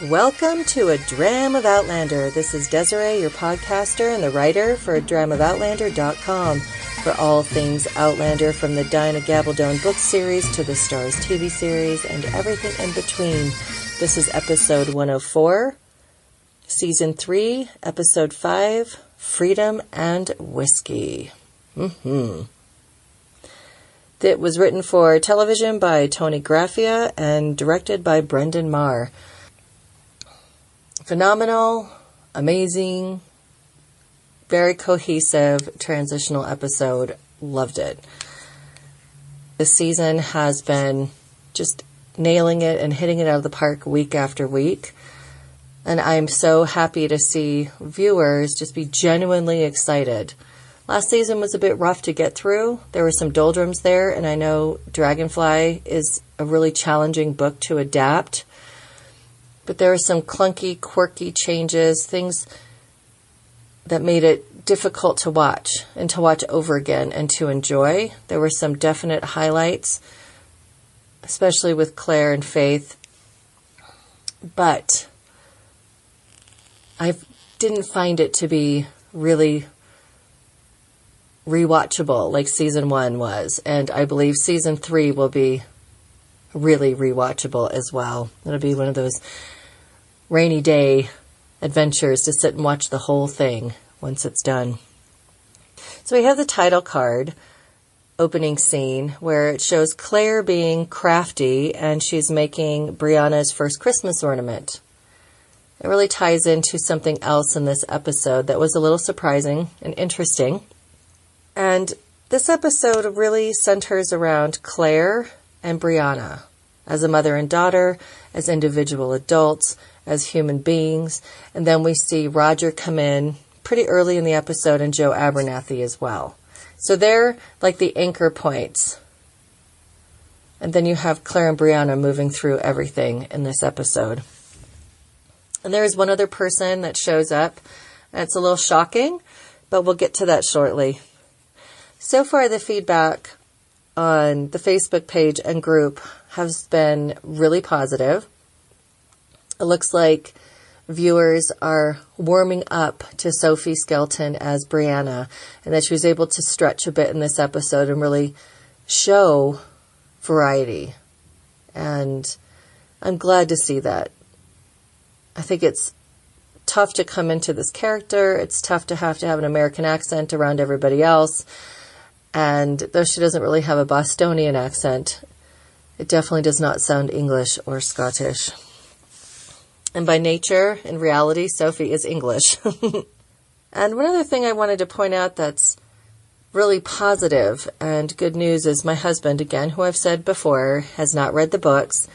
Welcome to A Dram of Outlander. This is Desiree, your podcaster and the writer for dramofoutlander.com for all things Outlander, from the Dinah Gabaldon book series to the Starz TV series and everything in between. This is episode 104, season 3, episode 5, Freedom and Whiskey. It was written for television by Toni Graphia and directed by Brendan Maher. Phenomenal, amazing, very cohesive, transitional episode. Loved it. This season has been just nailing it and hitting it out of the park week after week. And I'm so happy to see viewers just be genuinely excited. Last season was a bit rough to get through. There were some doldrums there, and I know Dragonfly is a really challenging book to adapt. But there were some clunky, quirky changes, things that made it difficult to watch and to watch over again and to enjoy. There were some definite highlights, especially with Claire and Faith. But I didn't find it to be really rewatchable like season 1 was. And I believe season 3 will be really rewatchable as well. It'll be one of those rainy day adventures to sit and watch the whole thing once it's done. So we have the title card opening scene where it shows Claire being crafty and she's making Brianna's first Christmas ornament. It really ties into something else in this episode that was a little surprising and interesting. And this episode really centers around Claire and Brianna as a mother and daughter, as individual adults, as human beings. And then we see Roger come in pretty early in the episode, and Joe Abernathy as well. So they're like the anchor points. And then you have Claire and Brianna moving through everything in this episode. And there is one other person that shows up, and it's a little shocking, but we'll get to that shortly. So far, the feedback on the Facebook page and group has been really positive. It looks like viewers are warming up to Sophie Skelton as Brianna, and that she was able to stretch a bit in this episode and really show variety. And I'm glad to see that. I think it's tough to come into this character. It's tough to have an American accent around everybody else. And though she doesn't really have a Bostonian accent, it definitely does not sound English or Scottish. And by nature, in reality, Sophie is English. And one other thing I wanted to point out that's really positive and good news is my husband, again, who I've said before, has not read the books.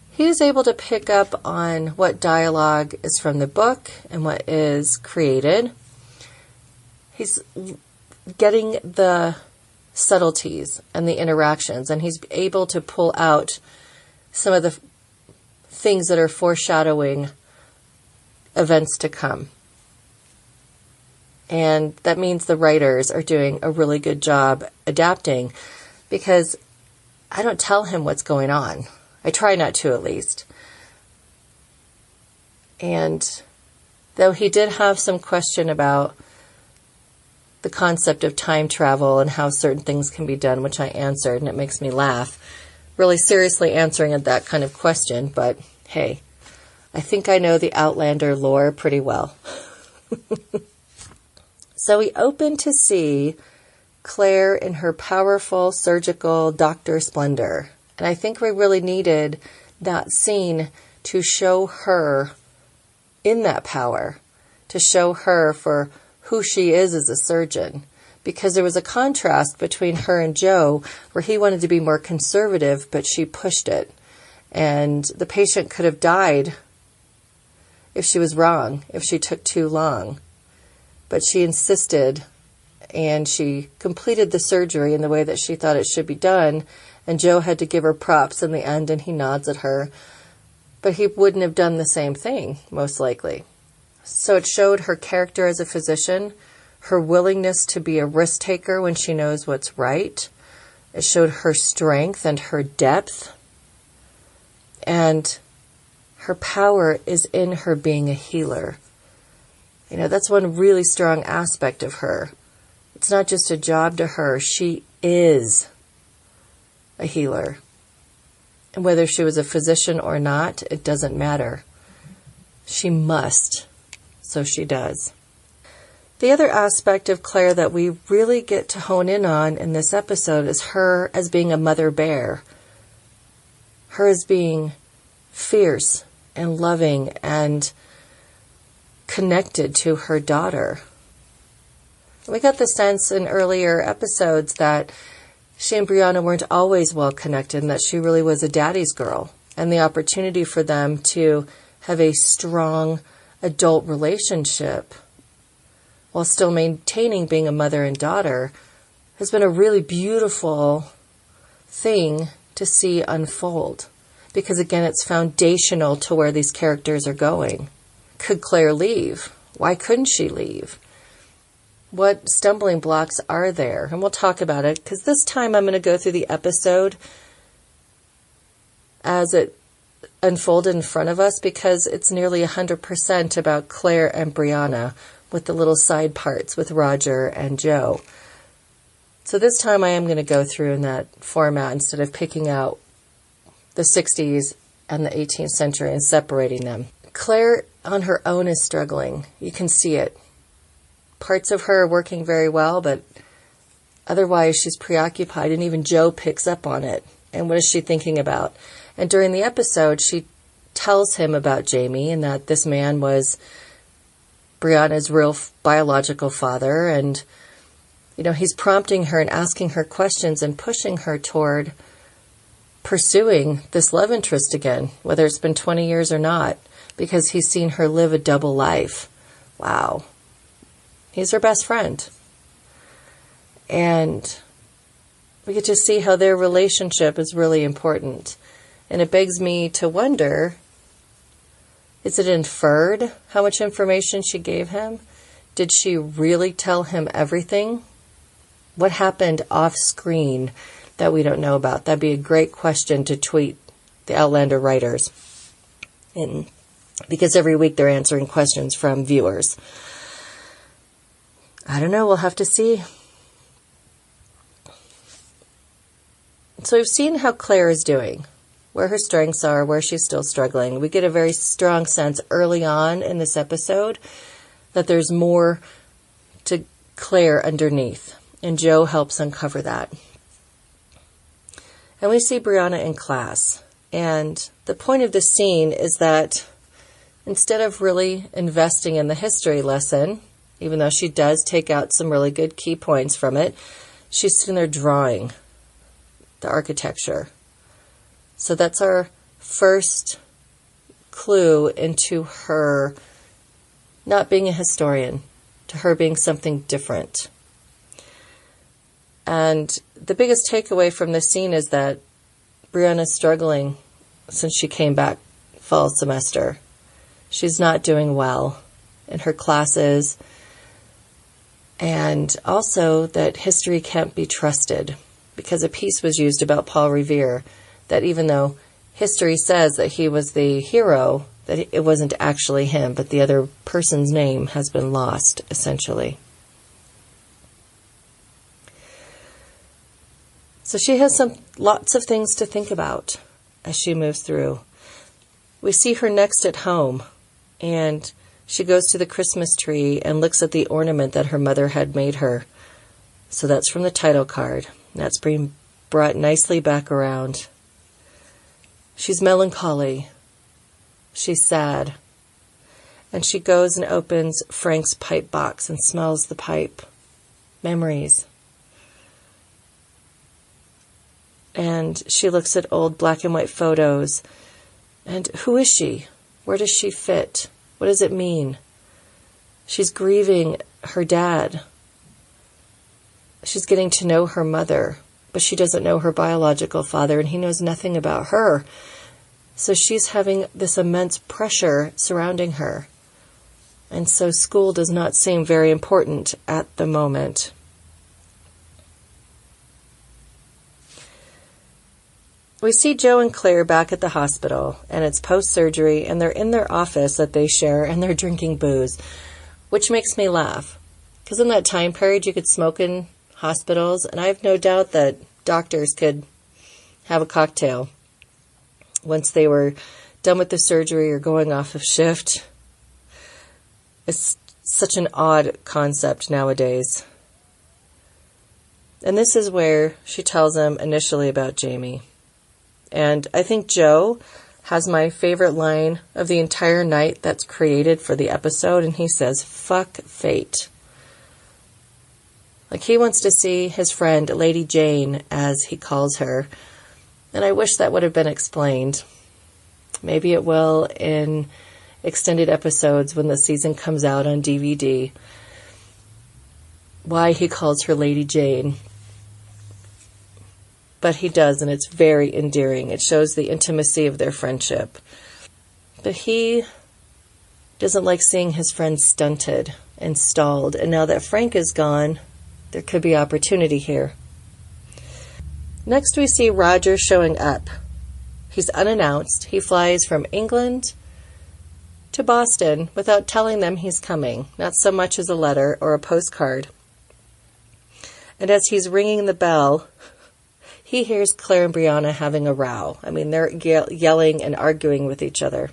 He is able to pick up on what dialogue is from the book and what is created. He's getting the subtleties and the interactions, and he's able to pull out some of the things that are foreshadowing events to come. And that means the writers are doing a really good job adapting, because I don't tell him what's going on. I try not to, at least. And though he did have some question about the concept of time travel and how certain things can be done, which I answered, and it makes me laugh, really seriously answering that kind of question. But hey, I think I know the Outlander lore pretty well. So we open to see Claire in her powerful surgical doctor splendor. And I think we really needed that scene to show her in that power, to show her for who she is as a surgeon, because there was a contrast between her and Joe where he wanted to be more conservative, but she pushed it. And the patient could have died if she was wrong, if she took too long. But she insisted, and she completed the surgery in the way that she thought it should be done. And Joe had to give her props in the end, and he nods at her. But he wouldn't have done the same thing, most likely. So it showed her character as a physician, her willingness to be a risk taker when she knows what's right. It showed her strength and her depth and her power is in her being a healer. You know, that's one really strong aspect of her. It's not just a job to her. She is a healer. And whether she was a physician or not, it doesn't matter. She must. So she does. The other aspect of Claire that we really get to hone in on in this episode is her as being a mother bear. Her as being fierce and loving and connected to her daughter. We got the sense in earlier episodes that she and Brianna weren't always well connected and that she really was a daddy's girl. And the opportunity for them to have a strong adult relationship while still maintaining being a mother and daughter has been a really beautiful thing to see unfold. Because again, it's foundational to where these characters are going. Could Claire leave? Why couldn't she leave? What stumbling blocks are there? And we'll talk about it, because this time I'm going to go through the episode as it unfolded in front of us, because it's nearly 100% about Claire and Brianna, with the little side parts with Roger and Joe. So this time I am going to go through in that format instead of picking out the 60s and the 18th century and separating them. Claire on her own is struggling. You can see it. Parts of her are working very well, but otherwise she's preoccupied, and even Joe picks up on it. And what is she thinking about? And during the episode, she tells him about Jamie and that this man was Brianna's real biological father. And, you know, he's prompting her and asking her questions and pushing her toward pursuing this love interest again, whether it's been 20 years or not, because he's seen her live a double life. Wow. He's her best friend. And we get to see how their relationship is really important. And it begs me to wonder, is it inferred how much information she gave him? Did she really tell him everything? What happened off screen that we don't know about? That'd be a great question to tweet the Outlander writers. And because every week they're answering questions from viewers. I don't know. We'll have to see. So we've seen how Claire is doing, where her strengths are, where she's still struggling. We get a very strong sense early on in this episode that there's more to Claire underneath. And Joe helps uncover that. And we see Brianna in class. And the point of this scene is that instead of really investing in the history lesson, even though she does take out some really good key points from it, she's sitting there drawing the architecture. So that's our first clue into her not being a historian, to her being something different. And the biggest takeaway from this scene is that Brianna's struggling since she came back fall semester. She's not doing well in her classes. And also that history can't be trusted, because a piece was used about Paul Revere that even though history says that he was the hero, that it wasn't actually him, but the other person's name has been lost, essentially. So she has lots of things to think about as she moves through. We see her next at home, and she goes to the Christmas tree and looks at the ornament that her mother had made her. So that's from the title card. That's being brought nicely back around. She's melancholy. She's sad. And she goes and opens Frank's pipe box and smells the pipe. Memories. And she looks at old black and white photos. And who is she? Where does she fit? What does it mean? She's grieving her dad. She's getting to know her mother, but she doesn't know her biological father, and he knows nothing about her. So she's having this immense pressure surrounding her. And so school does not seem very important at the moment. We see Joe and Claire back at the hospital, and it's post-surgery, and they're in their office that they share, and they're drinking booze, which makes me laugh. Because in that time period, you could smoke in hospitals, and I have no doubt that doctors could have a cocktail once they were done with the surgery or going off of shift. It's such an odd concept nowadays. And this is where she tells him initially about Jamie. And I think Joe has my favorite line of the entire night that's created for the episode, and he says, "Fuck fate." Like, he wants to see his friend, Lady Jane, as he calls her. And I wish that would have been explained. Maybe it will in extended episodes when the season comes out on DVD. Why he calls her Lady Jane. But he does, and it's very endearing. It shows the intimacy of their friendship. But he doesn't like seeing his friend stunted and stalled. And now that Frank is gone, there could be opportunity here. Next we see Roger showing up. He's unannounced. He flies from England to Boston without telling them he's coming. Not so much as a letter or a postcard. And as he's ringing the bell, he hears Claire and Brianna having a row. I mean, they're yelling and arguing with each other.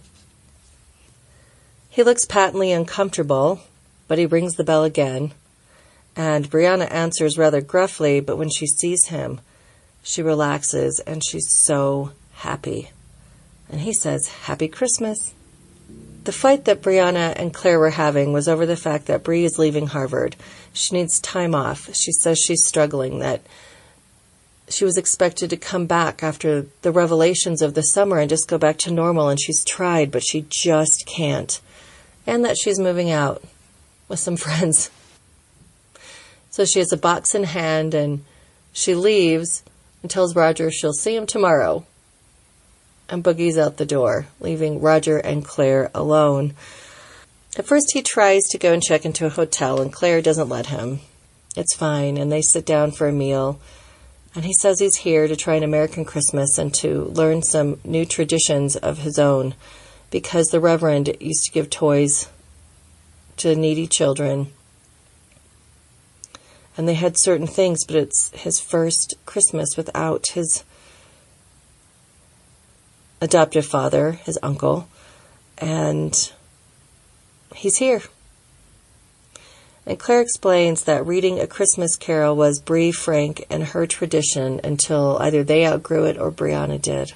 He looks patently uncomfortable, but he rings the bell again. And Brianna answers rather gruffly, but when she sees him, she relaxes and she's so happy. And he says, "Happy Christmas." The fight that Brianna and Claire were having was over the fact that Bri is leaving Harvard. She needs time off. She says she's struggling, that she was expected to come back after the revelations of the summer and just go back to normal, and she's tried, but she just can't. And that she's moving out with some friends. So she has a box in hand, and she leaves and tells Roger she'll see him tomorrow, and boogies out the door, leaving Roger and Claire alone. At first he tries to go and check into a hotel, and Claire doesn't let him. It's fine, and they sit down for a meal. And he says he's here to try an American Christmas and to learn some new traditions of his own, because the Reverend used to give toys to needy children. And they had certain things, but it's his first Christmas without his adoptive father, his uncle, and he's here. And Claire explains that reading A Christmas Carol was Bri, Frank, and her tradition until either they outgrew it or Brianna did.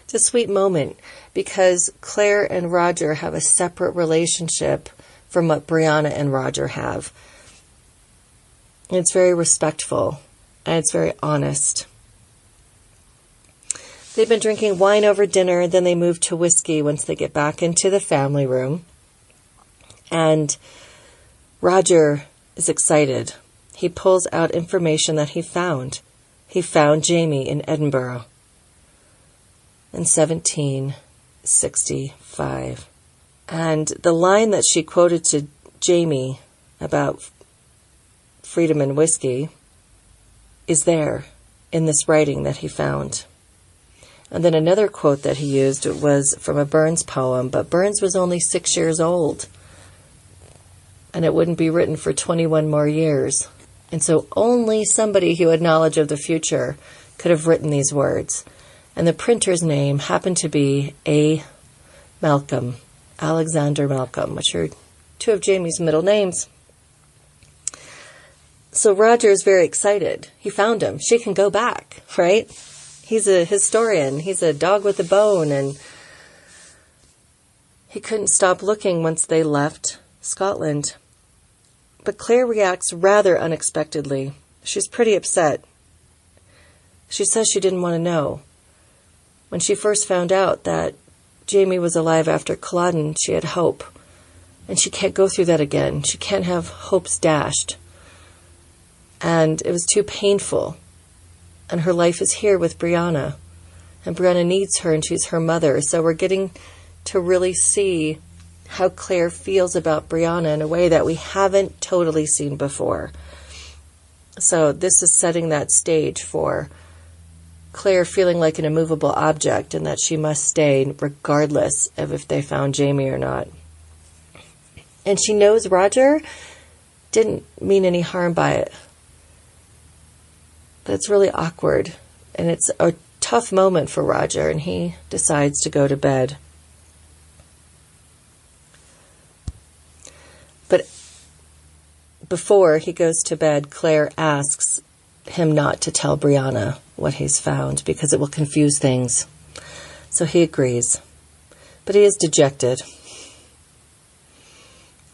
It's a sweet moment because Claire and Roger have a separate relationship from what Brianna and Roger have. And it's very respectful, and it's very honest. They've been drinking wine over dinner, then they move to whiskey once they get back into the family room. And Roger is excited. He pulls out information that he found. He found Jamie in Edinburgh in 1765. And the line that she quoted to Jamie about freedom and whiskey is there in this writing that he found. And then another quote that he used was from a Burns poem, but Burns was only 6 years old. And it wouldn't be written for 21 more years. And so only somebody who had knowledge of the future could have written these words. And the printer's name happened to be A. Malcolm, Alexander Malcolm, which are two of Jamie's middle names. So Roger is very excited. He found him. She can go back, right? He's a historian. He's a dog with a bone. And he couldn't stop looking once they left Scotland. But Claire reacts rather unexpectedly. She's pretty upset. She says she didn't want to know. When she first found out that Jamie was alive after Culloden, she had hope. And she can't go through that again. She can't have hopes dashed. And it was too painful. And her life is here with Brianna. And Brianna needs her, and she's her mother. So we're getting to really see how Claire feels about Brianna in a way that we haven't totally seen before. So this is setting that stage for Claire feeling like an immovable object and that she must stay regardless of if they found Jamie or not. And she knows Roger didn't mean any harm by it. But it's really awkward, and it's a tough moment for Roger, and he decides to go to bed. But before he goes to bed, Claire asks him not to tell Brianna what he's found because it will confuse things. So he agrees. But he is dejected.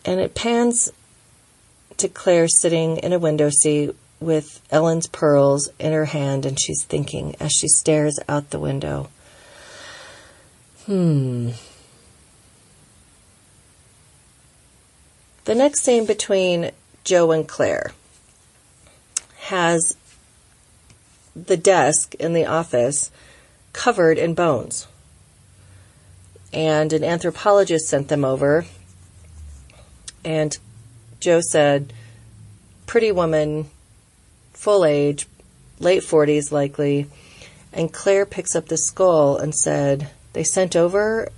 And it pans to Claire sitting in a window seat with Ellen's pearls in her hand, and she's thinking as she stares out the window. The next scene between Joe and Claire has the desk in the office covered in bones. And an anthropologist sent them over. And Joe said, pretty woman, full age, late 40s likely. And Claire picks up the skull and said, they sent over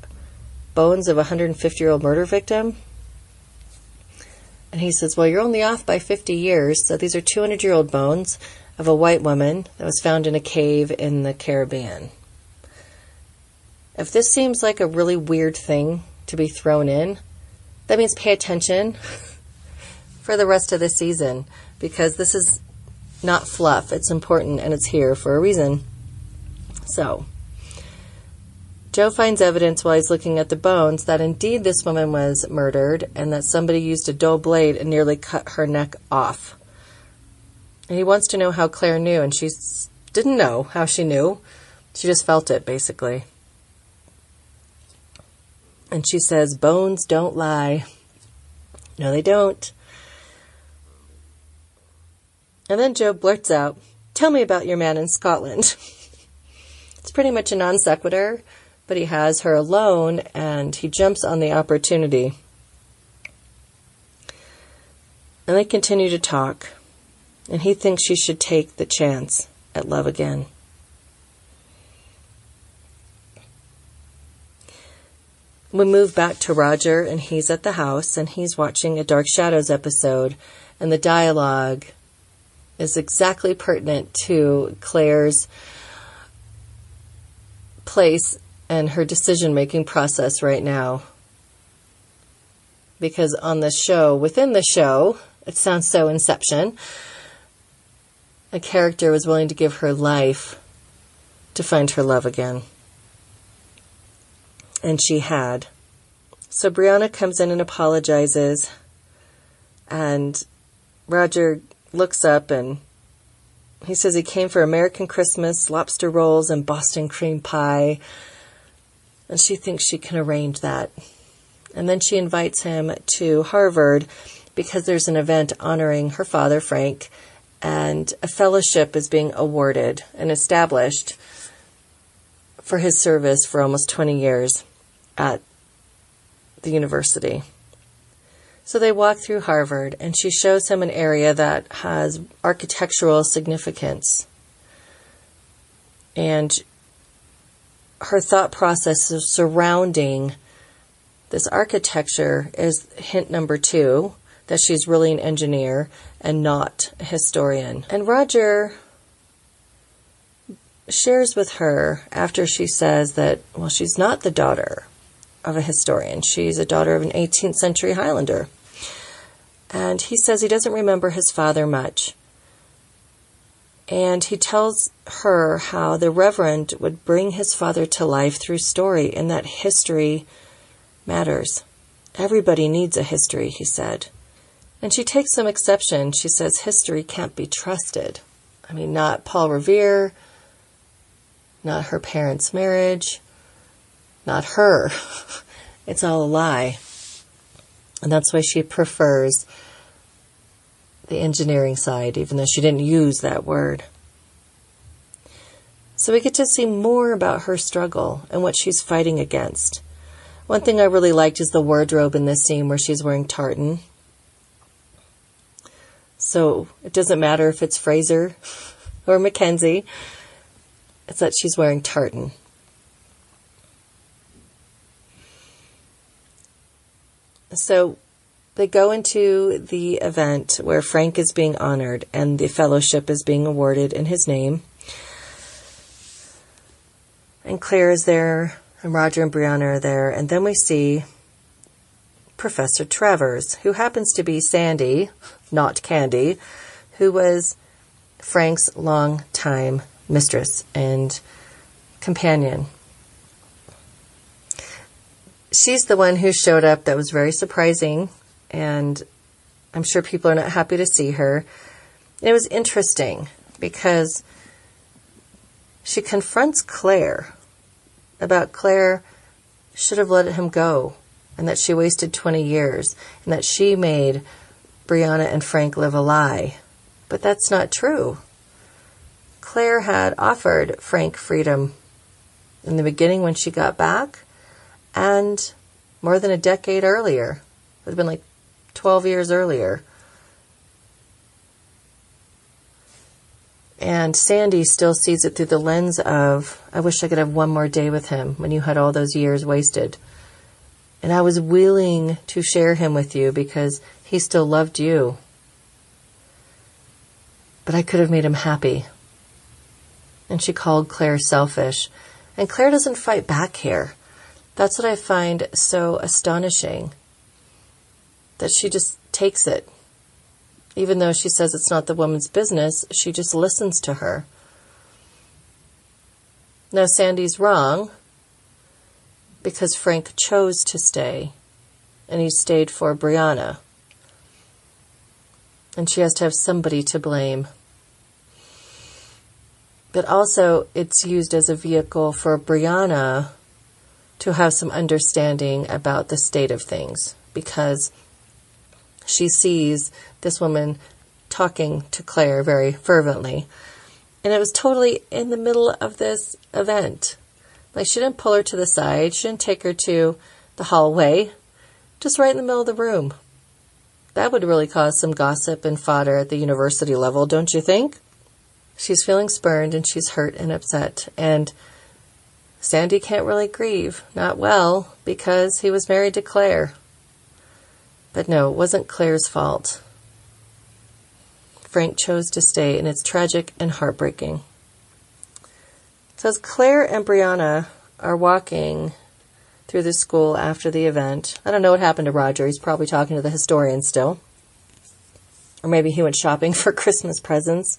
bones of a 150-year-old murder victim? And he says, well, you're only off by 50 years. So these are 200-year-old bones of a white woman that was found in a cave in the Caribbean. If this seems like a really weird thing to be thrown in, that means pay attention for the rest of the season, because this is not fluff. It's important, and it's here for a reason. So, Joe finds evidence while he's looking at the bones that indeed this woman was murdered and that somebody used a dull blade and nearly cut her neck off. And he wants to know how Claire knew, and she didn't know how she knew. She just felt it, basically. And she says, bones don't lie. No, they don't. And then Joe blurts out, tell me about your man in Scotland. It's pretty much a non sequitur, but he has her alone, and he jumps on the opportunity. And they continue to talk, and he thinks she should take the chance at love again. We move back to Roger, and he's at the house, and he's watching a Dark Shadows episode, and the dialogue is exactly pertinent to Claire's place and her decision-making process right now. Because on the show, within the show, it sounds so Inception, a character was willing to give her life to find her love again. And she had. So Brianna comes in and apologizes, and Roger looks up and he says he came for American Christmas, lobster rolls, and Boston cream pie. And she thinks she can arrange that. And then she invites him to Harvard because there's an event honoring her father, Frank, and a fellowship is being awarded and established for his service for almost 20 years at the university. So they walk through Harvard, and she shows him an area that has architectural significance. And her thought process surrounding this architecture is hint number 2, that she's really an engineer and not a historian. And Roger shares with her after she says that, well, she's not the daughter of a historian. She's a daughter of an 18th century Highlander. And he says he doesn't remember his father much. And he tells her how the Reverend would bring his father to life through story, and that history matters. Everybody needs a history, he said. And she takes some exception. She says history can't be trusted. I mean, not Paul Revere, not her parents' marriage, not her. It's all a lie. And that's why she prefers the engineering side, even though she didn't use that word. So we get to see more about her struggle and what she's fighting against. One thing I really liked is the wardrobe in this scene where she's wearing tartan. So it doesn't matter if it's Fraser or Mackenzie. It's that she's wearing tartan. So they go into the event where Frank is being honored and the fellowship is being awarded in his name. And Claire is there, and Roger and Brianna are there. And then we see Professor Travers, who happens to be Sandy, not Candy, who was Frank's longtime mistress and companion. She's the one who showed up. That was very surprising, and I'm sure people are not happy to see her. It was interesting because she confronts Claire about Claire should have let him go, and that she wasted 20 years, and that she made Brianna and Frank live a lie. But that's not true. Claire had offered Frank freedom in the beginning when she got back, and more than a decade earlier. It would have been like 12 years earlier. And Sandy still sees it through the lens of, I wish I could have one more day with him when you had all those years wasted. And I was willing to share him with you because he still loved you. But I could have made him happy. And she called Claire selfish. And Claire doesn't fight back here. That's what I find so astonishing. That she just takes it. Even though she says it's not the woman's business, she just listens to her. Now Sandy's wrong because Frank chose to stay. And he stayed for Brianna. And she has to have somebody to blame. But also, it's used as a vehicle for Brianna to have some understanding about the state of things. Because she sees this woman talking to Claire very fervently. And it was totally in the middle of this event. Like, she didn't pull her to the side. She didn't take her to the hallway. Just right in the middle of the room. That would really cause some gossip and fodder at the university level, don't you think? She's feeling spurned and she's hurt and upset. And Sandy can't really grieve. Not well, because he was married to Claire. But no, it wasn't Claire's fault. Frank chose to stay, and it's tragic and heartbreaking. So as Claire and Brianna are walking through the school after the event, I don't know what happened to Roger. He's probably talking to the historian still. Or maybe he went shopping for Christmas presents.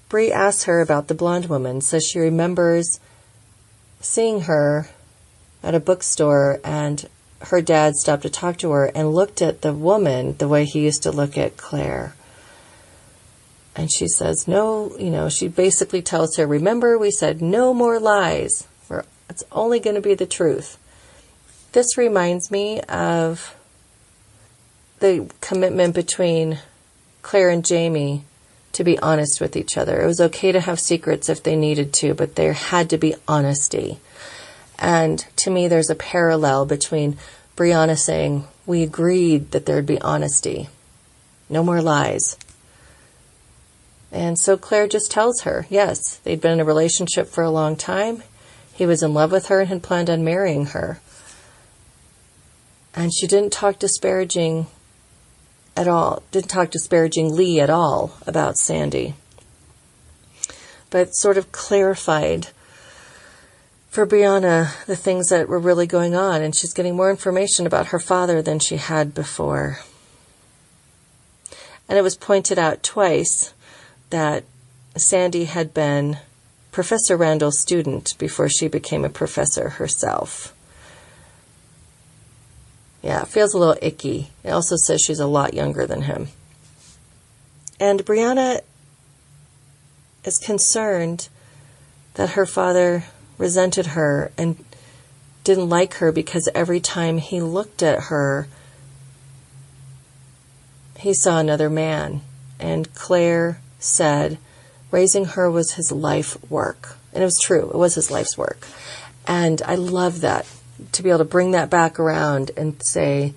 Bree asks her about the blonde woman, says she remembers seeing her at a bookstore and her dad stopped to talk to her and looked at the woman the way he used to look at Claire. And she says, no, she basically tells her, remember, we said no more lies. It's only going to be the truth. This reminds me of the commitment between Claire and Jamie to be honest with each other. It was okay to have secrets if they needed to, but there had to be honesty. And to me, there's a parallel between Brianna saying, we agreed that there'd be honesty. No more lies. And so Claire just tells her, yes, they'd been in a relationship for a long time. He was in love with her and had planned on marrying her. And she didn't talk disparagingly at all about Sandy. But sort of clarified for Brianna the things that were really going on, and she's getting more information about her father than she had before. And it was pointed out twice that Sandy had been Professor Randall's student before she became a professor herself. Yeah, it feels a little icky. It also says she's a lot younger than him. And Brianna is concerned that her father resented her and didn't like her because every time he looked at her, he saw another man. And Claire said raising her was his life work. And it was true. It was his life's work. And I love that, to be able to bring that back around and say,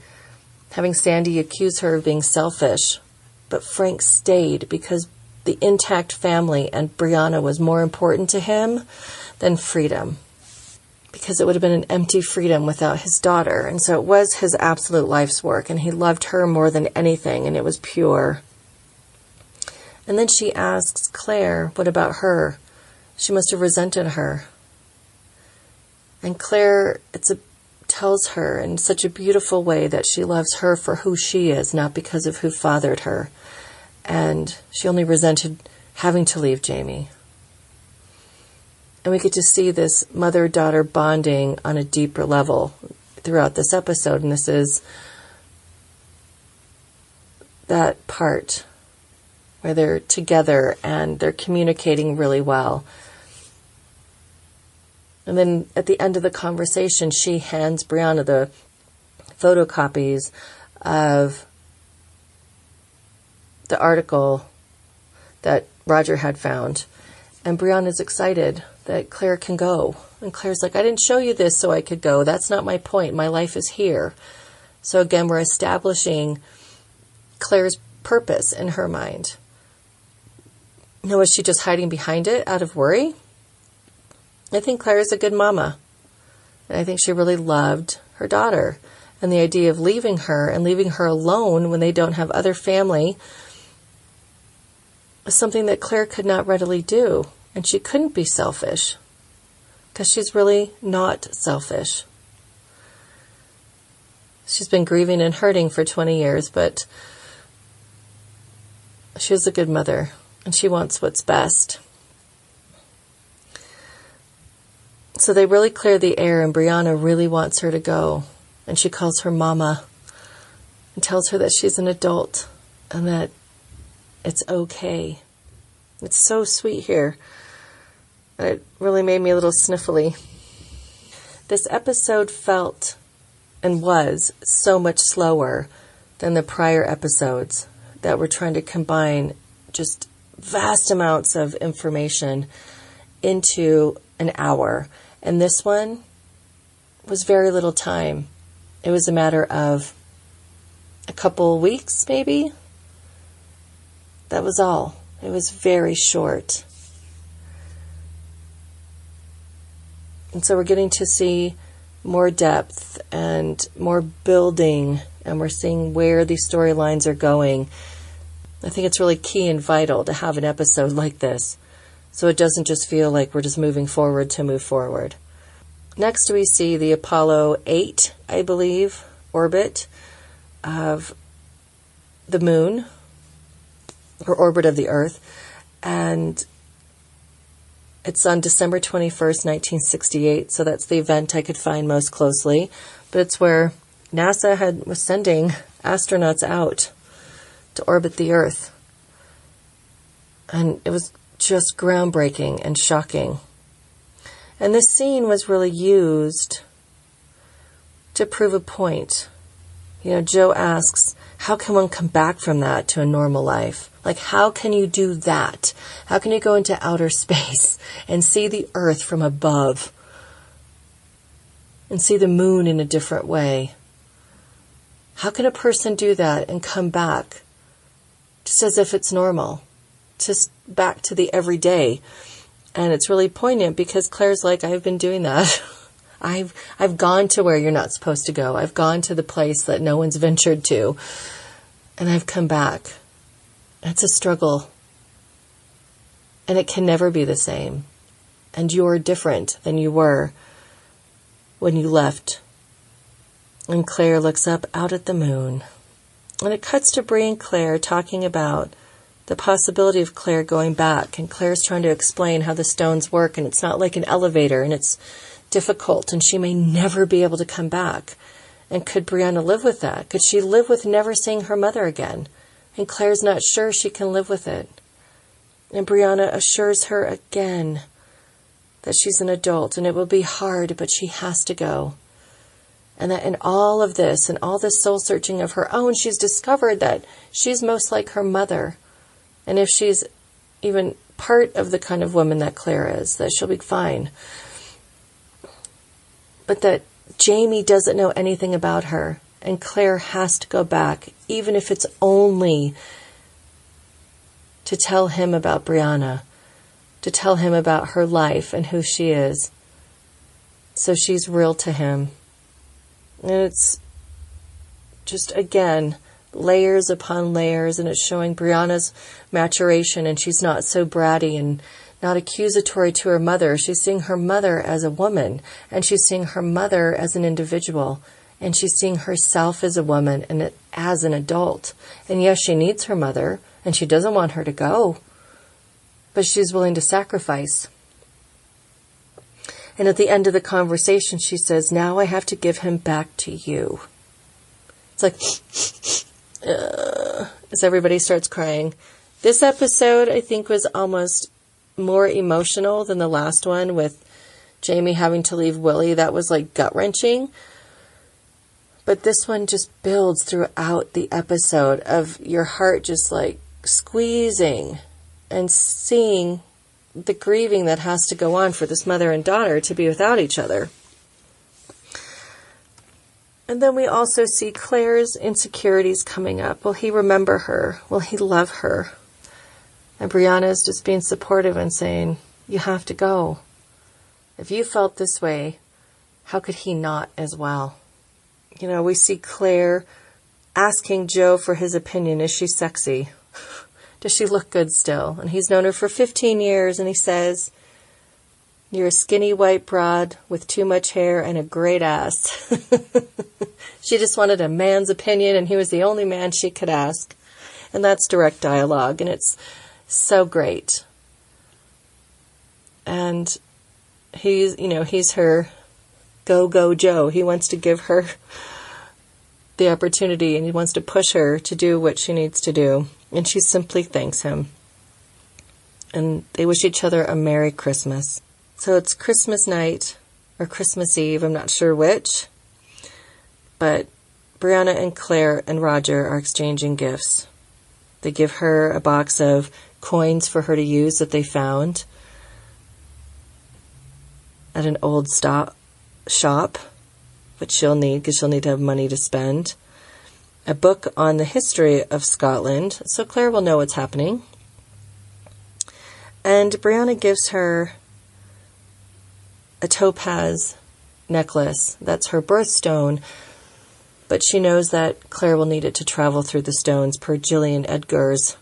having Sandy accuse her of being selfish, but Frank stayed because the intact family, and Brianna was more important to him than freedom, because it would have been an empty freedom without his daughter. And so it was his absolute life's work, and he loved her more than anything, and it was pure. And then she asks Claire, what about her? She must have resented her. And Claire tells her in such a beautiful way that she loves her for who she is, not because of who fathered her. And she only resented having to leave Jamie. And we get to see this mother-daughter bonding on a deeper level throughout this episode. And this is that part where they're together and they're communicating really well. And then at the end of the conversation, she hands Brianna the photocopies of the article that Roger had found. And Brianna's excited that Claire can go. And Claire's like, I didn't show you this so I could go. That's not my point. My life is here. So again, we're establishing Claire's purpose in her mind. Now, was she just hiding behind it out of worry? I think Claire is a good mama. And I think she really loved her daughter. And the idea of leaving her and leaving her alone when they don't have other family is something that Claire could not readily do. And she couldn't be selfish, because she's really not selfish. She's been grieving and hurting for 20 years, but she's a good mother, and she wants what's best. So they really clear the air, and Brianna really wants her to go. And she calls her mama and tells her that she's an adult and that it's okay. It's so sweet here. It really made me a little sniffly. This episode felt and was so much slower than the prior episodes that were trying to combine just vast amounts of information into an hour. And this one was very little time. It was a matter of a couple weeks, maybe. That was all. It was very short. And so we're getting to see more depth and more building, and we're seeing where these storylines are going. I think it's really key and vital to have an episode like this, so it doesn't just feel like we're just moving forward to move forward. Next we see the Apollo 8, I believe, orbit of the moon, or orbit of the Earth, and it's on December 21st, 1968, so that's the event I could find most closely. But it's where NASA was sending astronauts out to orbit the Earth. And it was just groundbreaking and shocking. And this scene was really used to prove a point. You know, Joe asks, how can one come back from that to a normal life? Like, how can you do that? How can you go into outer space and see the Earth from above and see the moon in a different way? How can a person do that and come back just as if it's normal, just back to the everyday? And it's really poignant because Claire's like, I've been doing that. I've gone to where you're not supposed to go. I've gone to the place that no one's ventured to, and I've come back. It's a struggle, and it can never be the same. And you're different than you were when you left. And Claire looks up out at the moon, and it cuts to Bree and Claire talking about the possibility of Claire going back. And Claire's trying to explain how the stones work, and it's not like an elevator, and it's difficult, and she may never be able to come back. And could Brianna live with that? Could she live with never seeing her mother again? And Claire's not sure she can live with it. And Brianna assures her again that she's an adult and it will be hard, but she has to go. And that in all of this and all this soul searching of her own, she's discovered that she's most like her mother. And if she's even part of the kind of woman that Claire is, that she'll be fine. But that Jamie doesn't know anything about her. And Claire has to go back, even if it's only to tell him about Brianna, to tell him about her life and who she is. So she's real to him. And it's just, again, layers upon layers, and it's showing Brianna's maturation, and she's not so bratty and not accusatory to her mother. She's seeing her mother as a woman, and she's seeing her mother as an individual, and she's seeing herself as a woman and as an adult. And yes, she needs her mother, and she doesn't want her to go, but she's willing to sacrifice. And at the end of the conversation, she says, now I have to give him back to you. It's like, as everybody starts crying. This episode, I think, was almost more emotional than the last one with Jamie having to leave Willie. That was like gut-wrenching. But this one just builds throughout the episode of your heart just like squeezing and seeing the grieving that has to go on for this mother and daughter to be without each other. And then we also see Claire's insecurities coming up. Will he remember her? Will he love her? And Brianna is just being supportive and saying, you have to go. If you felt this way, how could he not as well? You know, we see Claire asking Joe for his opinion. Is she sexy? Does she look good still? And he's known her for 15 years, and he says, you're a skinny white broad with too much hair and a great ass. She just wanted a man's opinion, and he was the only man she could ask. And that's direct dialogue, and it's so great. And he's her go Joe. He wants to give her the opportunity, and he wants to push her to do what she needs to do. And she simply thanks him. And they wish each other a Merry Christmas. So it's Christmas night or Christmas Eve, I'm not sure which. But Brianna and Claire and Roger are exchanging gifts. They give her a box of coins for her to use that they found at an old shop, which she'll need because she'll need to have money to spend. A book on the history of Scotland, so Claire will know what's happening. And Brianna gives her a topaz necklace. That's her birthstone, but she knows that Claire will need it to travel through the stones per Gillian Edgar's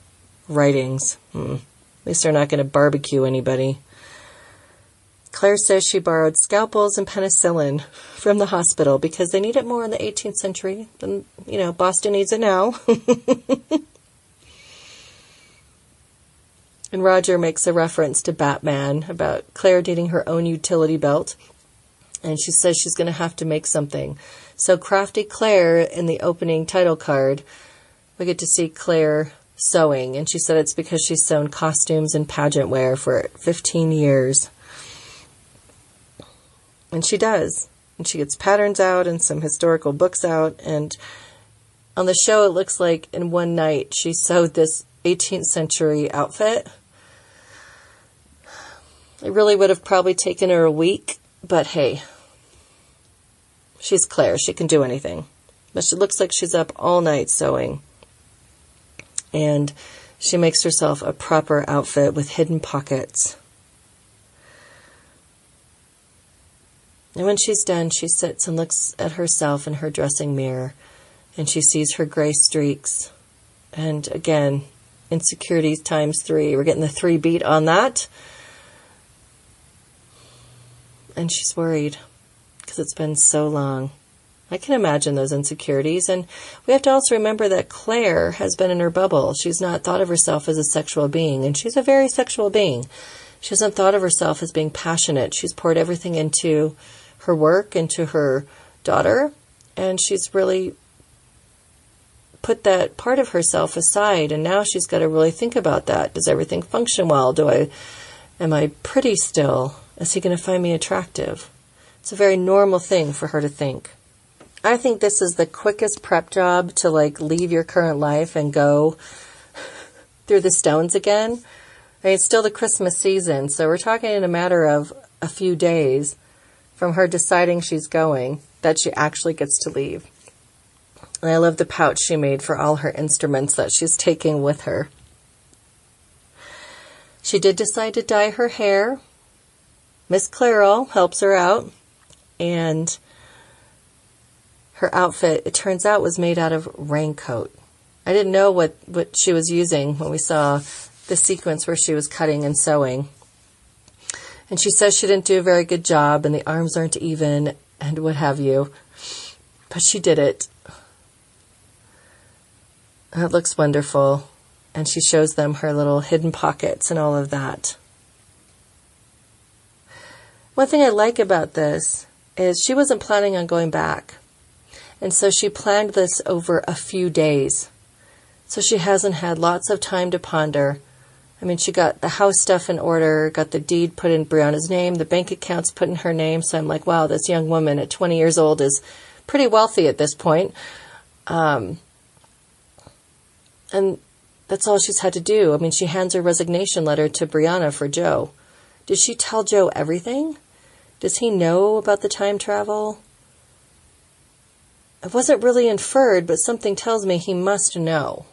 writings. At least they're not going to barbecue anybody. Claire says she borrowed scalpels and penicillin from the hospital because they need it more in the 18th century than, Boston needs it now. And Roger makes a reference to Batman about Claire needing her own utility belt. And she says she's going to have to make something. So crafty Claire, in the opening title card, we get to see Claire sewing. And she said it's because she's sewn costumes and pageant wear for 15 years. And she does. And she gets patterns out and some historical books out. And on the show, it looks like in one night she sewed this 18th century outfit. It really would have probably taken her a week. But hey, she's Claire. She can do anything. But she looks like she's up all night sewing. And she makes herself a proper outfit with hidden pockets. And when she's done, she sits and looks at herself in her dressing mirror, and she sees her gray streaks. And again, insecurities times 3. We're getting the 3 beat on that. And she's worried because it's been so long. I can imagine those insecurities. And we have to also remember that Claire has been in her bubble. She's not thought of herself as a sexual being, and she's a very sexual being. She hasn't thought of herself as being passionate. She's poured everything into her work, into her daughter, and she's really put that part of herself aside, and now she's got to really think about that. Does everything function well? Am I pretty still? Is he going to find me attractive? It's a very normal thing for her to think. I think this is the quickest prep job to leave your current life and go through the stones again. I mean, it's still the Christmas season, so we're talking in a matter of a few days from her deciding she's going, that she actually gets to leave. And I love the pouch she made for all her instruments that she's taking with her. She did decide to dye her hair. Miss Clairol helps her out, and her outfit, it turns out, was made out of raincoat. I didn't know what she was using when we saw the sequence where she was cutting and sewing. And she says she didn't do a very good job, and the arms aren't even, and what have you. But she did it. And it looks wonderful. And she shows them her little hidden pockets and all of that. One thing I like about this is she wasn't planning on going back. And so she planned this over a few days. So she hasn't had lots of time to ponder. I mean, she got the house stuff in order, got the deed put in Brianna's name, the bank accounts put in her name. So I'm like, wow, this young woman at 20 years old is pretty wealthy at this point. And that's all she's had to do. I mean, she hands her resignation letter to Brianna for Joe. Did she tell Joe everything? Does he know about the time travel? It wasn't really inferred, but something tells me he must know.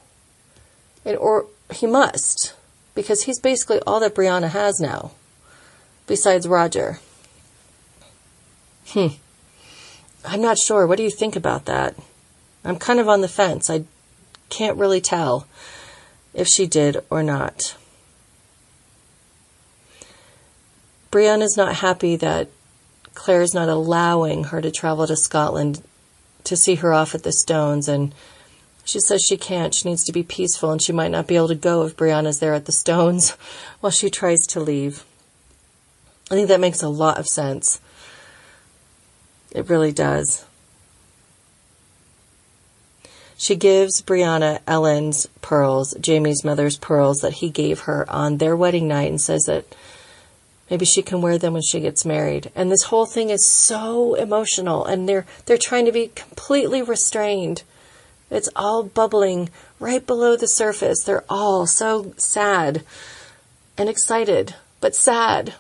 Or he must, because he's basically all that Brianna has now, besides Roger. I'm not sure. What do you think about that? I'm kind of on the fence. I can't really tell if she did or not. Brianna's not happy that Claire's not allowing her to travel to Scotland to see her off at the Stones, and she says she can't. She needs to be peaceful, and she might not be able to go if Brianna's there at the Stones while she tries to leave. I think that makes a lot of sense. It really does. She gives Brianna Ellen's pearls, Jamie's mother's pearls that he gave her on their wedding night, and says that maybe she can wear them when she gets married. And this whole thing is so emotional, and they're trying to be completely restrained. It's all bubbling right below the surface. They're all so sad and excited, but sad.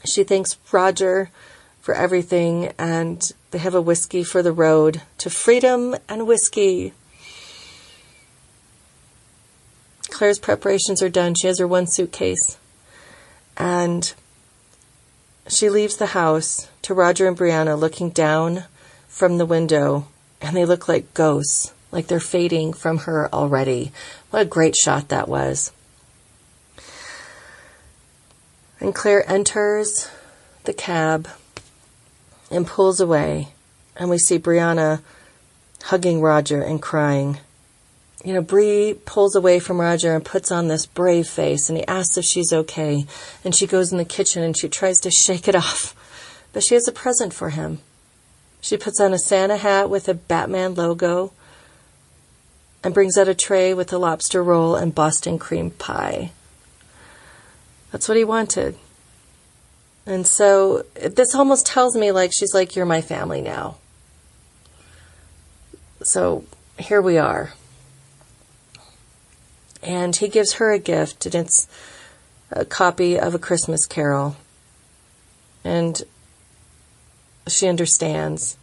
She thanks Roger for everything, and they have a whiskey for the road to freedom and whiskey. Claire's preparations are done. She has her one suitcase. And she leaves the house to Roger and Brianna looking down from the window, and they look like ghosts, like they're fading from her already. What a great shot that was. And Claire enters the cab and pulls away, and we see Brianna hugging Roger and crying. You know, Bree pulls away from Roger and puts on this brave face, and he asks if she's okay. And she goes in the kitchen and she tries to shake it off. But she has a present for him. She puts on a Santa hat with a Batman logo and brings out a tray with a lobster roll and Boston cream pie. That's what he wanted. And so this almost tells me, like, she's like, you're my family now. So here we are. And he gives her a gift, and it's a copy of A Christmas Carol. And she understands.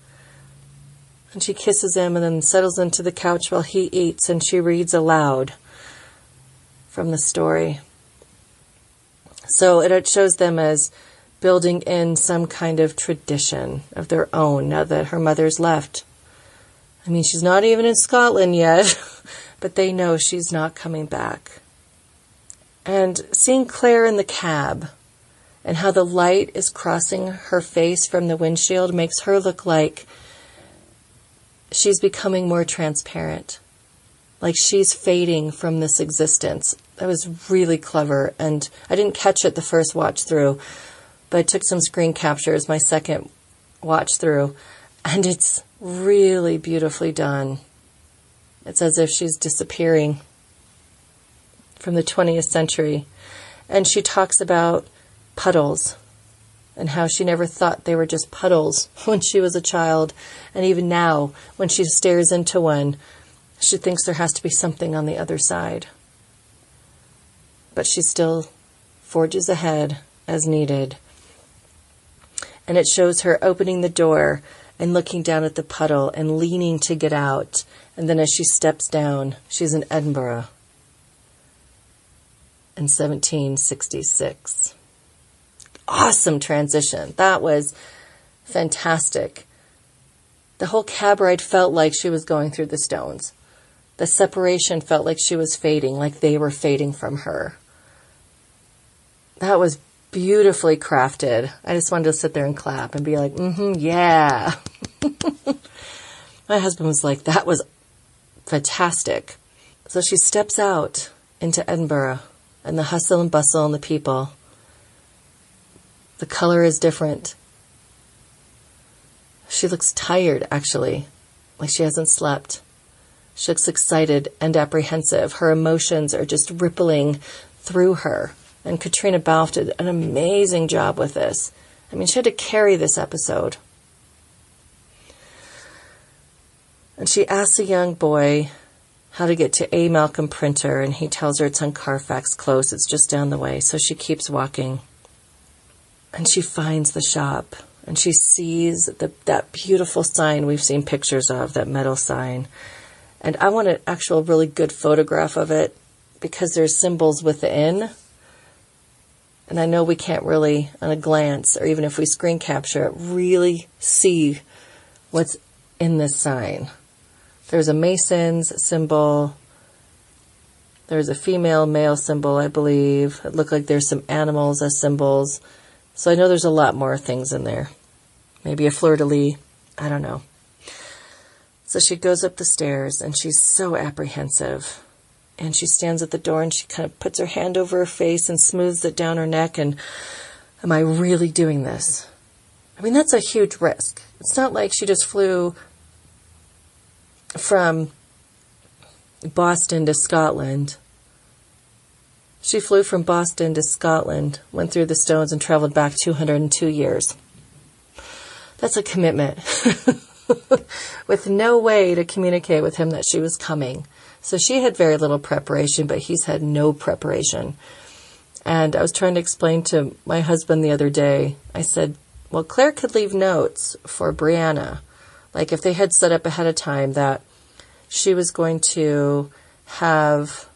And she kisses him and then settles into the couch while he eats, and she reads aloud from the story. So it shows them as building in some kind of tradition of their own now that her mother's left. I mean, she's not even in Scotland yet. But they know she's not coming back. And seeing Claire in the cab and how the light is crossing her face from the windshield makes her look like she's becoming more transparent, like she's fading from this existence. That was really clever, and I didn't catch it the first watch through, but I took some screen captures my second watch through, and it's really beautifully done. It's as if she's disappearing from the 20th century. And she talks about puddles and how she never thought they were just puddles when she was a child. And even now, when she stares into one, she thinks there has to be something on the other side. But she still forges ahead as needed. And it shows her opening the door and looking down at the puddle and leaning to get out. And then as she steps down, she's in Edinburgh. in 1766. Awesome transition. That was fantastic. The whole cab ride felt like she was going through the stones. The separation felt like she was fading, like they were fading from her. That was beautifully crafted. I just wanted to sit there and clap and be like, yeah. My husband was like, that was fantastic. So she steps out into Edinburgh and the hustle and bustle and the people. The color is different. She looks tired, actually, like she hasn't slept. She looks excited and apprehensive. Her emotions are just rippling through her. And Katrina Balfe did an amazing job with this. I mean, she had to carry this episode. And she asks a young boy how to get to A. Malcolm Printer, and he tells her it's on Carfax Close. It's just down the way. So she keeps walking. And she finds the shop. And she sees that beautiful sign we've seen pictures of, that metal sign. And I want an actual really good photograph of it because there's symbols within. And I know we can't really, on a glance, or even if we screen capture it, really see what's in this sign. There's a Mason's symbol. There's a female-male symbol, I believe. It looked like there's some animals as symbols. So I know there's a lot more things in there. Maybe a fleur-de-lis. I don't know. So she goes up the stairs, and she's so apprehensive. And she stands at the door, and she kind of puts her hand over her face and smooths it down her neck. And am I really doing this? I mean, that's a huge risk. It's not like she just flew from Boston to Scotland. She flew from Boston to Scotland, went through the stones, and traveled back 202 years. That's a commitment. With no way to communicate with him that she was coming. So she had very little preparation, but he's had no preparation. And I was trying to explain to my husband the other day, I said, well, Claire could leave notes for Brianna. Like if they had set up ahead of time that she was going to have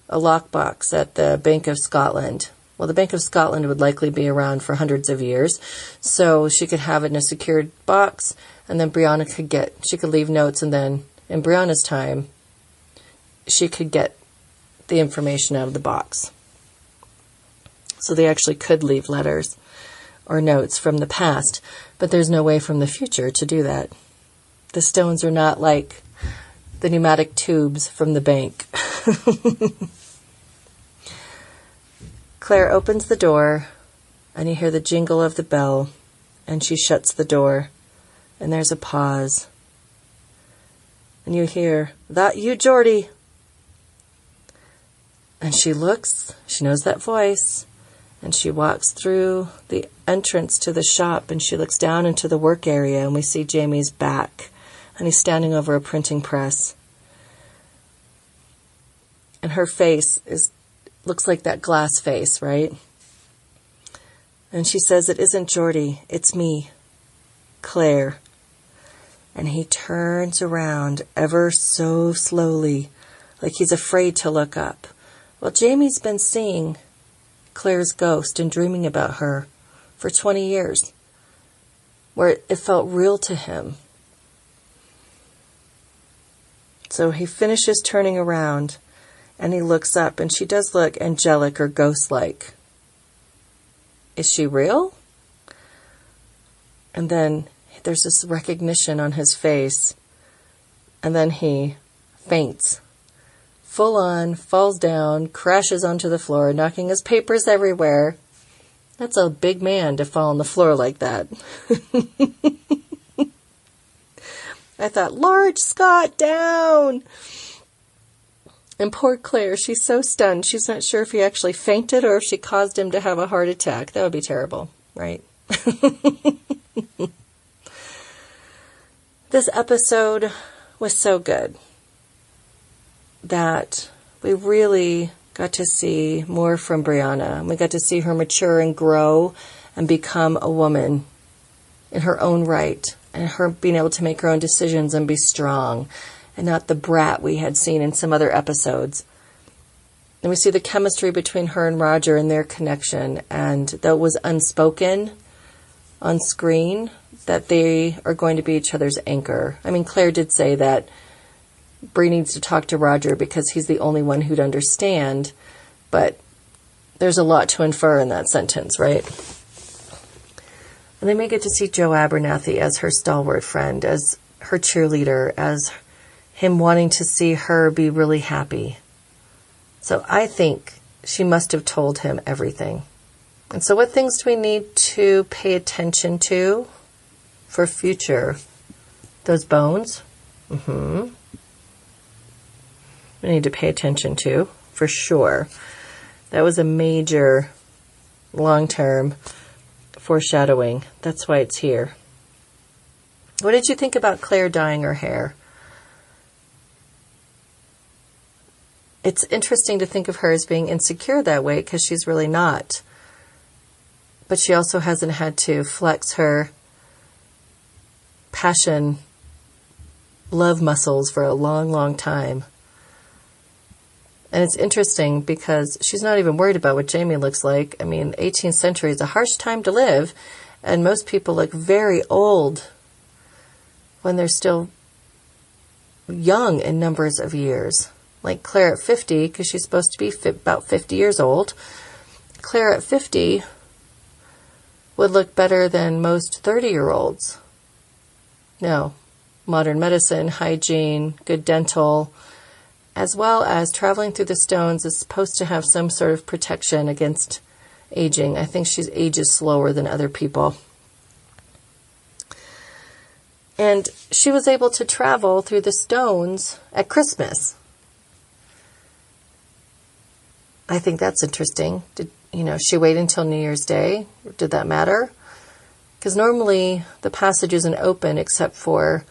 a lockbox at the Bank of Scotland. Well, the Bank of Scotland would likely be around for hundreds of years. So she could have it in a secured box, and then she could leave notes, and then in Brianna's time, she could get the information out of the box. So they actually could leave letters or notes from the past, but there's no way from the future to do that. The stones are not like the pneumatic tubes from the bank. Claire opens the door, and you hear the jingle of the bell, and she shuts the door, and there's a pause. And you hear, "That you, Geordie?" And she looks, she knows that voice, and she walks through the entrance to the shop, and she looks down into the work area, and we see Jamie's back, and he's standing over a printing press. And her face looks like that glass face, right? And she says, "It isn't Geordie, it's me, Claire." And he turns around ever so slowly, like he's afraid to look up. Well, Jamie's been seeing Claire's ghost and dreaming about her for 20 years, where it felt real to him. So he finishes turning around, and he looks up, and she does look angelic or ghost-like. Is she real? And then there's this recognition on his face, and then he faints. Full on, falls down, crashes onto the floor, knocking his papers everywhere. That's a big man to fall on the floor like that. I thought, Lord Scott, down! And poor Claire, she's so stunned. She's not sure if he actually fainted or if she caused him to have a heart attack. That would be terrible, right? This episode was so good that we really got to see more from Brianna. We got to see her mature and grow and become a woman in her own right, and her being able to make her own decisions and be strong, and not the brat we had seen in some other episodes. And we see the chemistry between her and Roger and their connection. And that was unspoken on screen, that they are going to be each other's anchor. I mean, Claire did say that Bree needs to talk to Roger because he's the only one who'd understand. But there's a lot to infer in that sentence, right? And then we get to see Joe Abernathy as her stalwart friend, as her cheerleader, as him wanting to see her be really happy. So I think she must have told him everything. And so what things do we need to pay attention to for future? Those bones? We need to pay attention to, for sure. That was a major long-term foreshadowing. That's why it's here. What did you think about Claire dyeing her hair? It's interesting to think of her as being insecure that way because she's really not. But she also hasn't had to flex her passion, love muscles for a long, long time. And it's interesting because she's not even worried about what Jamie looks like. I mean, 18th century is a harsh time to live, and most people look very old when they're still young in numbers of years. Like Claire at 50, because she's supposed to be about 50 years old. Claire at 50 would look better than most 30-year-olds. No, modern medicine, hygiene, good dental, as well as traveling through the stones is supposed to have some sort of protection against aging. I think she ages slower than other people. And she was able to travel through the stones at Christmas. I think that's interesting. Did she wait until New Year's Day? Did that matter? Because normally the passage isn't open except for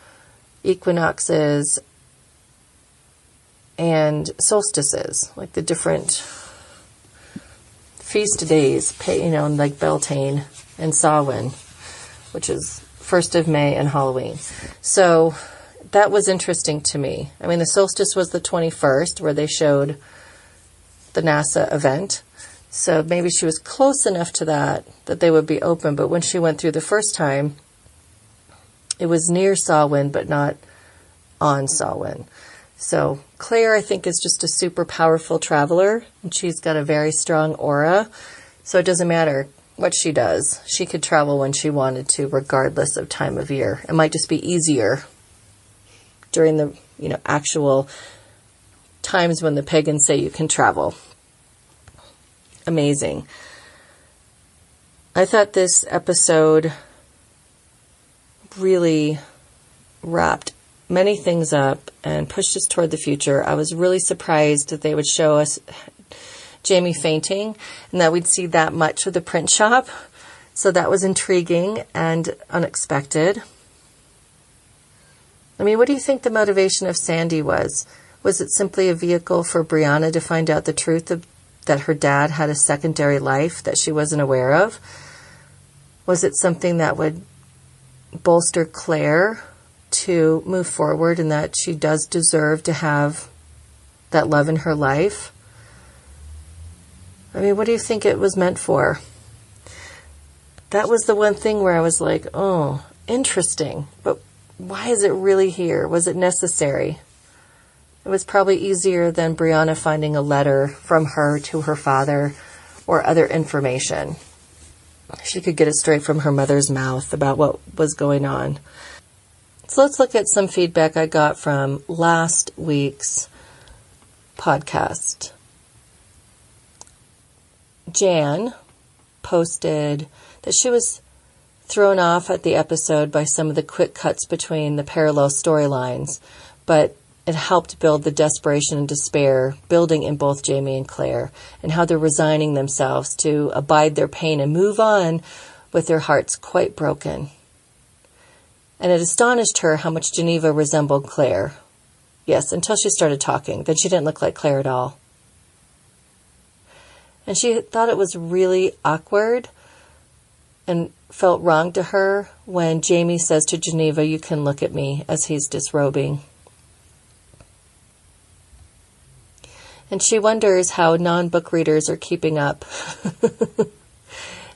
equinoxes and solstices, like the different feast days, like Beltane and Samhain, which is 1st of May and Halloween. So that was interesting to me. I mean, the solstice was the 21st, where they showed the NASA event. So maybe she was close enough to that they would be open. But when she went through the first time, it was near Samhain, but not on Samhain. So Claire, I think, is just a super powerful traveler, and she's got a very strong aura. So it doesn't matter what she does. She could travel when she wanted to, regardless of time of year. It might just be easier during the, actual times when the pagans say you can travel. Amazing. I thought this episode really wrapped many things up and pushed us toward the future. I was really surprised that they would show us Jamie fainting and that we'd see that much of the print shop. So that was intriguing and unexpected. I mean, what do you think the motivation of Sandy was? Was it simply a vehicle for Brianna to find out the truth that her dad had a secondary life that she wasn't aware of? Was it something that would bolster Claire to move forward and that she does deserve to have that love in her life? I mean, what do you think it was meant for? That was the one thing where I was like, oh, interesting. But why is it really here? Was it necessary? It was probably easier than Brianna finding a letter from her to her father or other information. She could get it straight from her mother's mouth about what was going on. So let's look at some feedback I got from last week's podcast. Jan posted that she was thrown off at the episode by some of the quick cuts between the parallel storylines, but it helped build the desperation and despair building in both Jamie and Claire, and how they're resigning themselves to abide their pain and move on with their hearts quite broken. And it astonished her how much Geneva resembled Claire. Yes, until she started talking. Then she didn't look like Claire at all. And she thought it was really awkward and felt wrong to her when Jamie says to Geneva, "You can look at me," as he's disrobing. And she wonders how non-book readers are keeping up.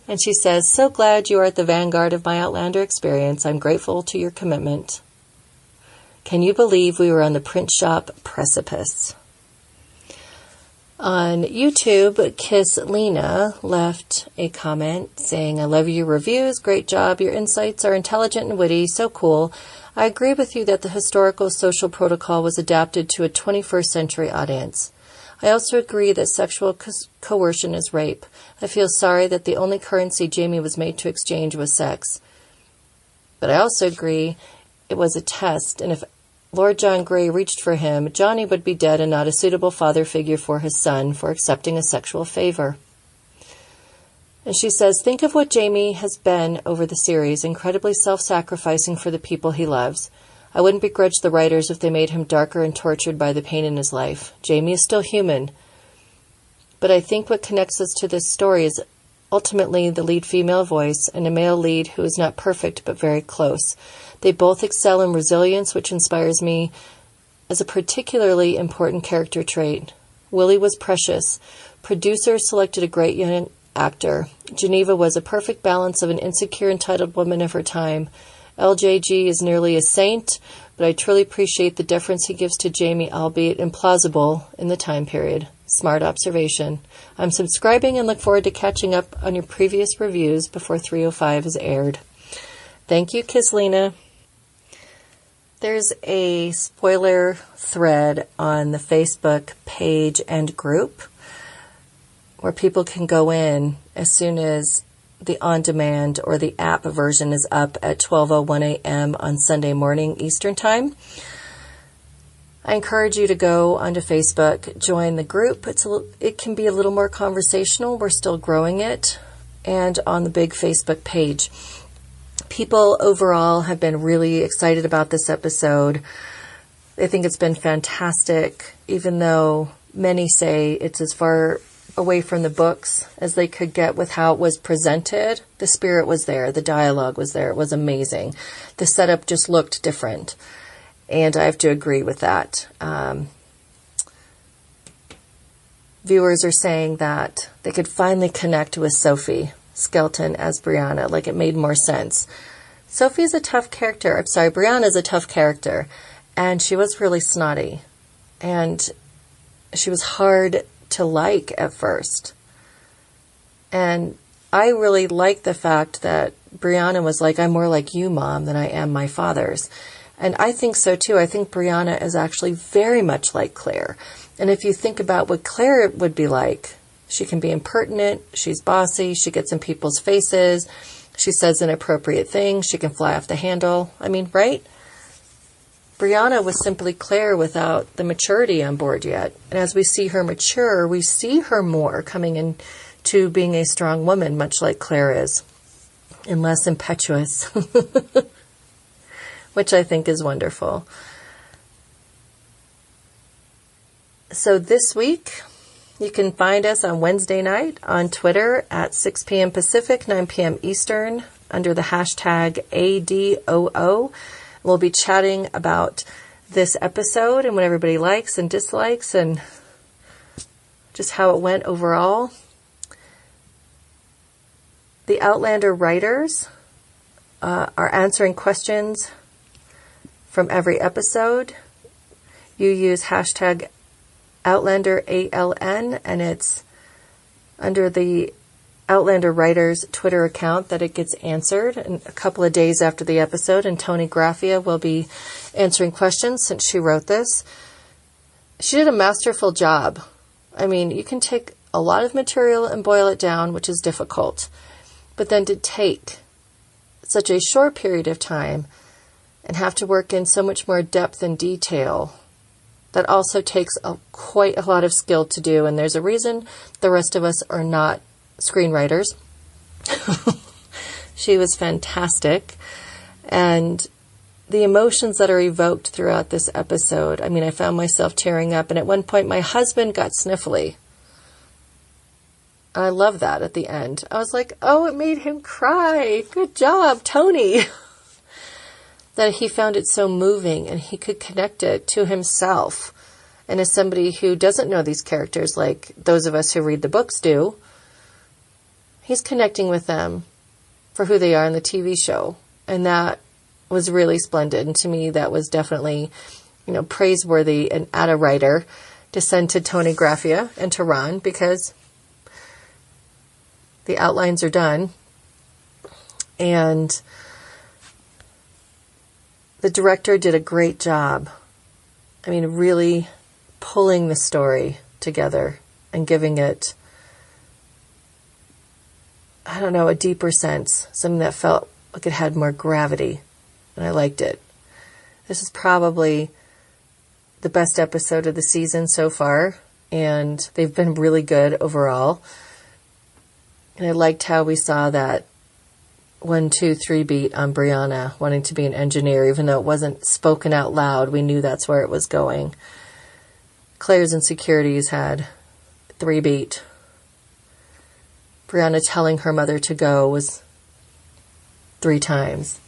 And she says, so glad you are at the vanguard of my Outlander experience. I'm grateful to your commitment. Can you believe we were on the print shop precipice? On YouTube, Kiss Lena left a comment saying, I love your reviews. Great job. Your insights are intelligent and witty. So cool. I agree with you that the historical social protocol was adapted to a 21st century audience. I also agree that sexual coercion is rape. I feel sorry that the only currency Jamie was made to exchange was sex. But I also agree it was a test, and if Lord John Grey reached for him, Johnny would be dead and not a suitable father figure for his son for accepting a sexual favor. And she says, think of what Jamie has been over the series, incredibly self-sacrificing for the people he loves. I wouldn't begrudge the writers if they made him darker and tortured by the pain in his life. Jamie is still human. But I think what connects us to this story is ultimately the lead female voice and a male lead who is not perfect but very close. They both excel in resilience, which inspires me as a particularly important character trait. Willie was precious. Producers selected a great young actor. Geneva was a perfect balance of an insecure, entitled woman of her time. LJG is nearly a saint, but I truly appreciate the deference he gives to Jamie, albeit implausible in the time period. Smart observation. I'm subscribing and look forward to catching up on your previous reviews before 305 is aired. Thank you, Kislina. There's a spoiler thread on the Facebook page and group where people can go in as soon as the on-demand or the app version is up at 12:01 a.m. on Sunday morning Eastern Time. I encourage you to go onto Facebook, join the group. It can be a little more conversational. We're still growing it. And on the big Facebook page. People overall have been really excited about this episode. They think it's been fantastic, even though many say it's as far away from the books as they could get with how it was presented. The spirit was there. The dialogue was there. It was amazing. The setup just looked different. And I have to agree with that. Viewers are saying that they could finally connect with Sophie Skelton as Brianna. Like, it made more sense. Sophie's a tough character. I'm sorry, Brianna's a tough character. And she was really snotty. And she was hard to like at first. And I really liked the fact that Brianna was like, I'm more like you, Mom, than I am my father's. And I think so too. I think Brianna is actually very much like Claire. And if you think about what Claire would be like, she can be impertinent, she's bossy, she gets in people's faces, she says inappropriate things, she can fly off the handle. I mean, right? Brianna was simply Claire without the maturity on board yet. And as we see her mature, we see her more coming into being a strong woman, much like Claire is, and less impetuous, which I think is wonderful. So this week, you can find us on Wednesday night on Twitter at 6 p.m. Pacific, 9 p.m. Eastern, under the hashtag ADOO. We'll be chatting about this episode and what everybody likes and dislikes and just how it went overall. The Outlander writers are answering questions from every episode. You use hashtag Outlander ALN, and it's under the Outlander Writers Twitter account that it gets answered in a couple of days after the episode, and Toni Graphia will be answering questions since she wrote this. She did a masterful job. I mean, you can take a lot of material and boil it down, which is difficult, but then to take such a short period of time and have to work in so much more depth and detail, that also takes quite a lot of skill to do, and there's a reason the rest of us are not screenwriters. She was fantastic. And the emotions that are evoked throughout this episode, I mean, I found myself tearing up, and at one point my husband got sniffly. I love that at the end. I was like, oh, it made him cry. Good job, Toni. That he found it so moving and he could connect it to himself And as somebody who doesn't know these characters like those of us who read the books do, he's connecting with them for who they are in the TV show. And that was really splendid. And to me, that was definitely, praiseworthy and at a writer to send to Toni Graphia and to Ron, because the outlines are done. And the director did a great job. I mean, really pulling the story together and giving it, a deeper sense, something that felt like it had more gravity, and I liked it. This is probably the best episode of the season so far, and they've been really good overall. And I liked how we saw that 1, 2, 3 beat on Brianna wanting to be an engineer, even though it wasn't spoken out loud. We knew that's where it was going. Claire's insecurities had 3 beat. Brianna telling her mother to go was 3 times.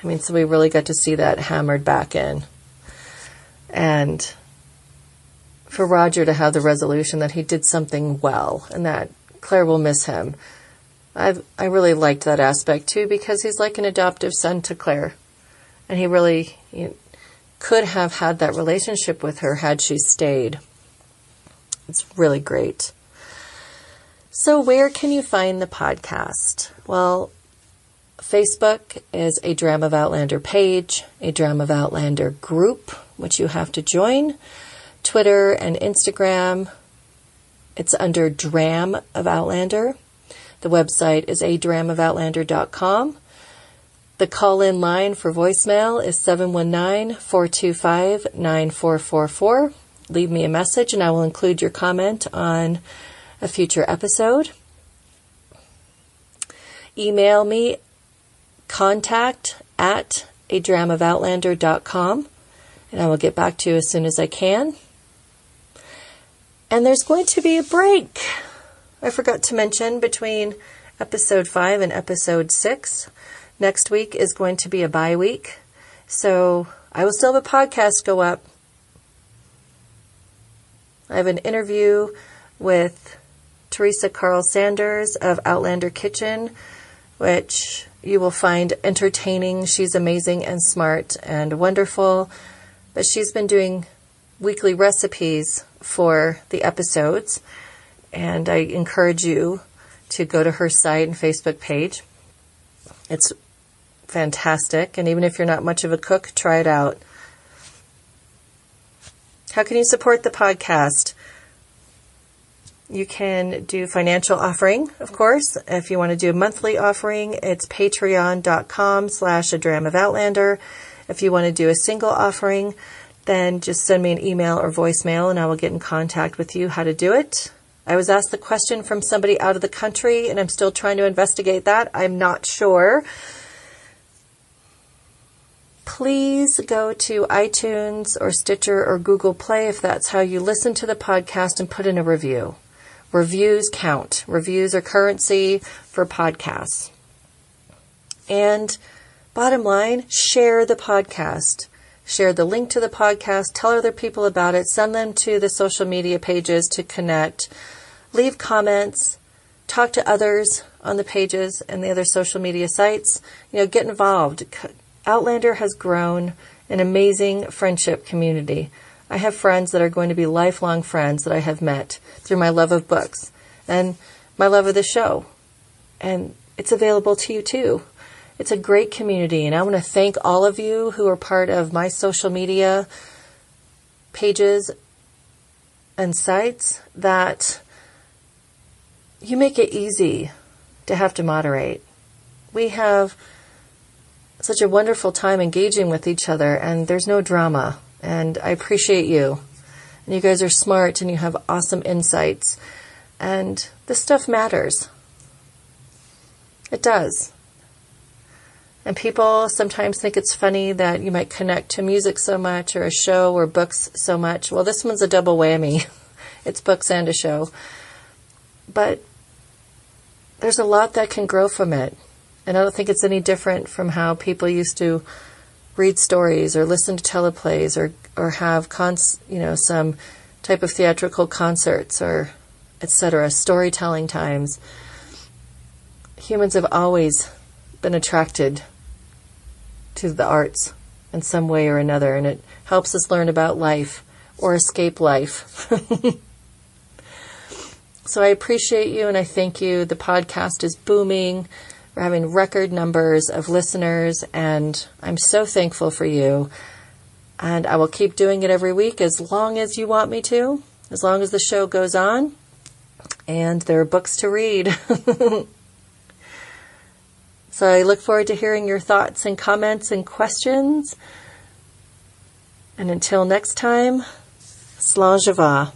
So we really got to see that hammered back in. And for Roger to have the resolution that he did something well and that Claire will miss him. I really liked that aspect too, because he's like an adoptive son to Claire. And he really could have had that relationship with her had she stayed. It's really great. So where can you find the podcast? Well, Facebook is a Dram of Outlander page, a Dram of Outlander group, which you have to join. Twitter and Instagram, it's under Dram of Outlander. The website is adramofoutlander.com. The call-in line for voicemail is 719-425-9444. Leave me a message and I will include your comment on a future episode. Email me contact@adramofoutlander.com and I will get back to you as soon as I can. And there's going to be a break. I forgot to mention between episode 5 and episode 6. Next week is going to be a bye week. So I will still have a podcast go up. I have an interview with Teresa Carl Sanders of Outlander Kitchen, which you will find entertaining. She's amazing and smart and wonderful. But she's been doing weekly recipes for the episodes. And I encourage you to go to her site and Facebook page. It's fantastic. And even if you're not much of a cook, try it out. How can you support the podcast? You can do financial offering, of course. If you want to do a monthly offering, it's patreon.com/adramofoutlander. If you want to do a single offering, then just send me an email or voicemail and I will get in contact with you how to do it. I was asked the question from somebody out of the country and I'm still trying to investigate that. I'm not sure. Please go to iTunes or Stitcher or Google Play if that's how you listen to the podcast and put in a review. Reviews count. Reviews are currency for podcasts. And bottom line, share the podcast. Share the link to the podcast. Tell other people about it. Send them to the social media pages to connect. Leave comments. Talk to others on the pages and the other social media sites. Get involved. Outlander has grown an amazing friendship community. I have friends that are going to be lifelong friends that I have met through my love of books and my love of the show. And it's available to you too. It's a great community, and I want to thank all of you who are part of my social media pages and sites that you make it easy to have to moderate. We have such a wonderful time engaging with each other, and there's no drama, and I appreciate you. And you guys are smart, and you have awesome insights, and this stuff matters. It does. And people sometimes think it's funny that you might connect to music so much or a show or books so much. Well, this one's a double whammy. It's books and a show. But there's a lot that can grow from it. And I don't think it's any different from how people used to read stories or listen to teleplays or have some type of theatrical concerts or etc., storytelling times. Humans have always been attracted to the arts in some way or another, and it helps us learn about life or escape life. So I appreciate you and I thank you. The podcast is booming. We're having record numbers of listeners, and I'm so thankful for you. And I will keep doing it every week as long as you want me to, as long as the show goes on and there are books to read. So I look forward to hearing your thoughts and comments and questions. And until next time, Slán Живá.